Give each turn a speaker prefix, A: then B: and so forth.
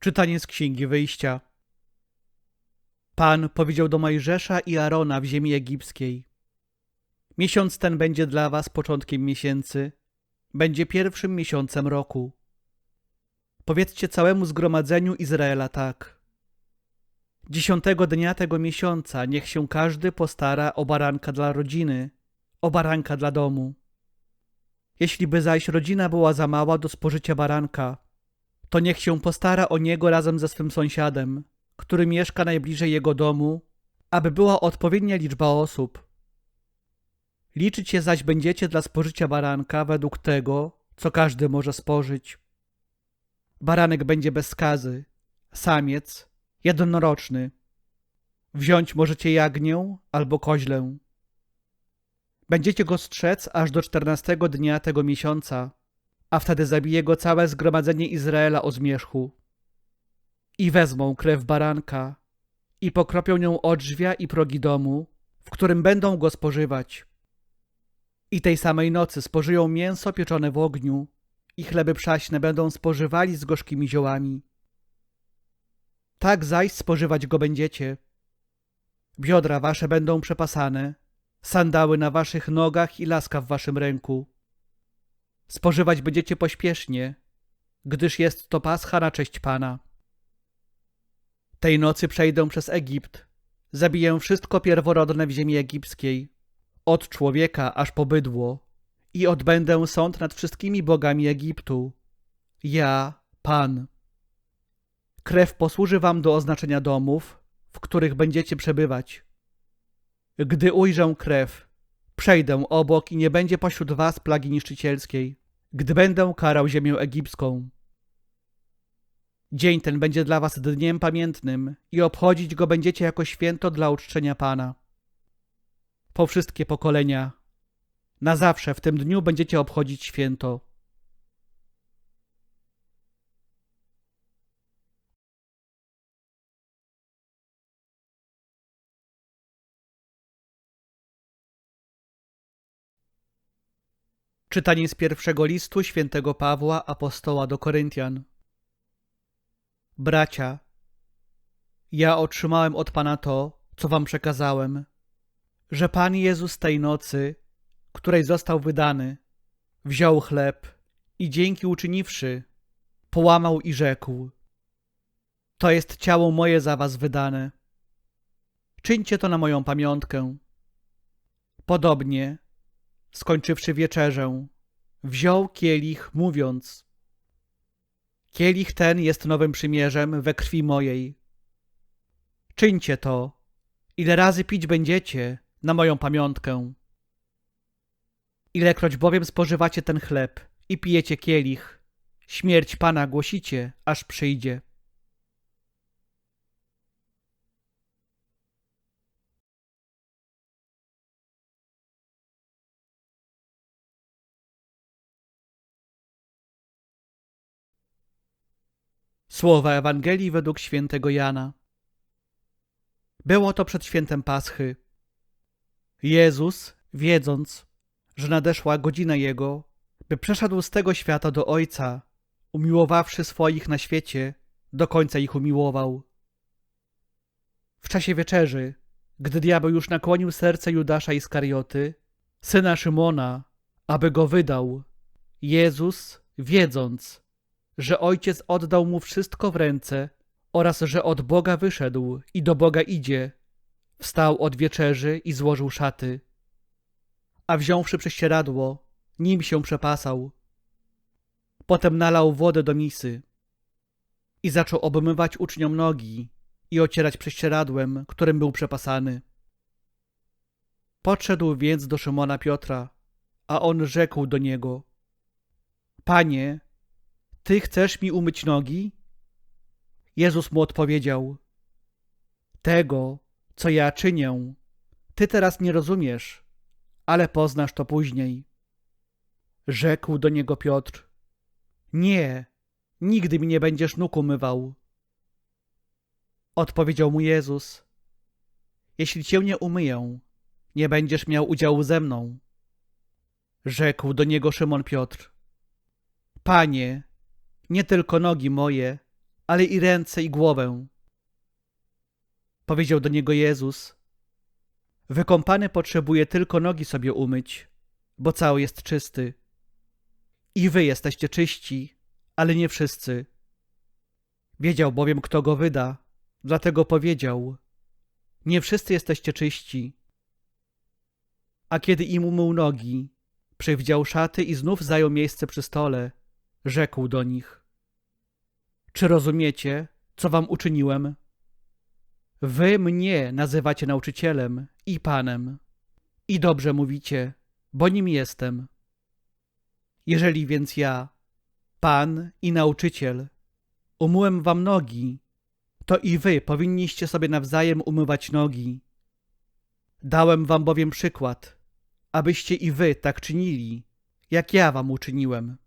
A: Czytanie z Księgi Wyjścia. Pan powiedział do Mojżesza i Arona w ziemi egipskiej: Miesiąc ten będzie dla was początkiem miesięcy, będzie pierwszym miesiącem roku. Powiedzcie całemu zgromadzeniu Izraela tak: 10 dnia tego miesiąca niech się każdy postara o baranka dla rodziny, o baranka dla domu. Jeśli by zaś rodzina była za mała do spożycia baranka, to niech się postara o niego razem ze swym sąsiadem, który mieszka najbliżej jego domu, aby była odpowiednia liczba osób. Liczyć się zaś będziecie dla spożycia baranka według tego, co każdy może spożyć. Baranek będzie bez skazy, samiec, jednoroczny. Wziąć możecie jagnię albo koźlę. Będziecie go strzec aż do 14 dnia tego miesiąca, a wtedy zabije go całe zgromadzenie Izraela o zmierzchu. I wezmą krew baranka i pokropią nią odrzwia i progi domu, w którym będą go spożywać. I tej samej nocy spożyją mięso pieczone w ogniu i chleby przaśne będą spożywali z gorzkimi ziołami. Tak zaś spożywać go będziecie. Biodra wasze będą przepasane, sandały na waszych nogach i laska w waszym ręku. Spożywać będziecie pośpiesznie, gdyż jest to Pascha na cześć Pana. Tej nocy przejdę przez Egipt, zabiję wszystko pierworodne w ziemi egipskiej, od człowieka aż po bydło, i odbędę sąd nad wszystkimi bogami Egiptu. Ja, Pan. Krew posłuży wam do oznaczenia domów, w których będziecie przebywać. Gdy ujrzę krew, przejdę obok i nie będzie pośród was plagi niszczycielskiej, gdy będę karał ziemię egipską. Dzień ten będzie dla was dniem pamiętnym i obchodzić go będziecie jako święto dla uczczenia Pana. Po wszystkie pokolenia, na zawsze w tym dniu będziecie obchodzić święto. Czytanie z pierwszego listu świętego Pawła, apostoła do Koryntian. Bracia, ja otrzymałem od Pana to, co wam przekazałem, że Pan Jezus tej nocy, której został wydany, wziął chleb i dzięki uczyniwszy, połamał i rzekł: To jest ciało moje za was wydane. Czyńcie to na moją pamiątkę. Podobnie, skończywszy wieczerzę, wziął kielich, mówiąc: Kielich ten jest nowym przymierzem we krwi mojej. Czyńcie to, ile razy pić będziecie, na moją pamiątkę. Ilekroć bowiem spożywacie ten chleb i pijecie kielich, śmierć Pana głosicie, aż przyjdzie. Słowa Ewangelii według świętego Jana. Było to przed świętem Paschy. Jezus, wiedząc, że nadeszła godzina Jego, by przeszedł z tego świata do Ojca, umiłowawszy swoich na świecie, do końca ich umiłował. W czasie wieczerzy, gdy diabeł już nakłonił serce Judasza Iskarioty, syna Szymona, aby go wydał, Jezus, wiedząc, że Ojciec oddał mu wszystko w ręce oraz że od Boga wyszedł i do Boga idzie, wstał od wieczerzy i złożył szaty. A wziąwszy prześcieradło, nim się przepasał. Potem nalał wodę do misy i zaczął obmywać uczniom nogi i ocierać prześcieradłem, którym był przepasany. Podszedł więc do Szymona Piotra, a on rzekł do niego: Panie, Ty chcesz mi umyć nogi? Jezus mu odpowiedział: Tego, co ja czynię, Ty teraz nie rozumiesz, ale poznasz to później. Rzekł do niego Piotr: Nie, nigdy mi nie będziesz nóg umywał. Odpowiedział mu Jezus: Jeśli cię nie umyję, nie będziesz miał udziału ze mną. Rzekł do niego Szymon Piotr: Panie, nie tylko nogi moje, ale i ręce i głowę. Powiedział do niego Jezus: wykąpany potrzebuje tylko nogi sobie umyć, bo cały jest czysty. I wy jesteście czyści, ale nie wszyscy. Wiedział bowiem, kto go wyda, dlatego powiedział: nie wszyscy jesteście czyści. A kiedy im umył nogi, przywdział szaty i znów zajął miejsce przy stole, rzekł do nich: czy rozumiecie, co wam uczyniłem? Wy mnie nazywacie nauczycielem i Panem. I dobrze mówicie, bo nim jestem. Jeżeli więc ja, Pan i nauczyciel, umyłem wam nogi, to i wy powinniście sobie nawzajem umywać nogi. Dałem wam bowiem przykład, abyście i wy tak czynili, jak ja wam uczyniłem.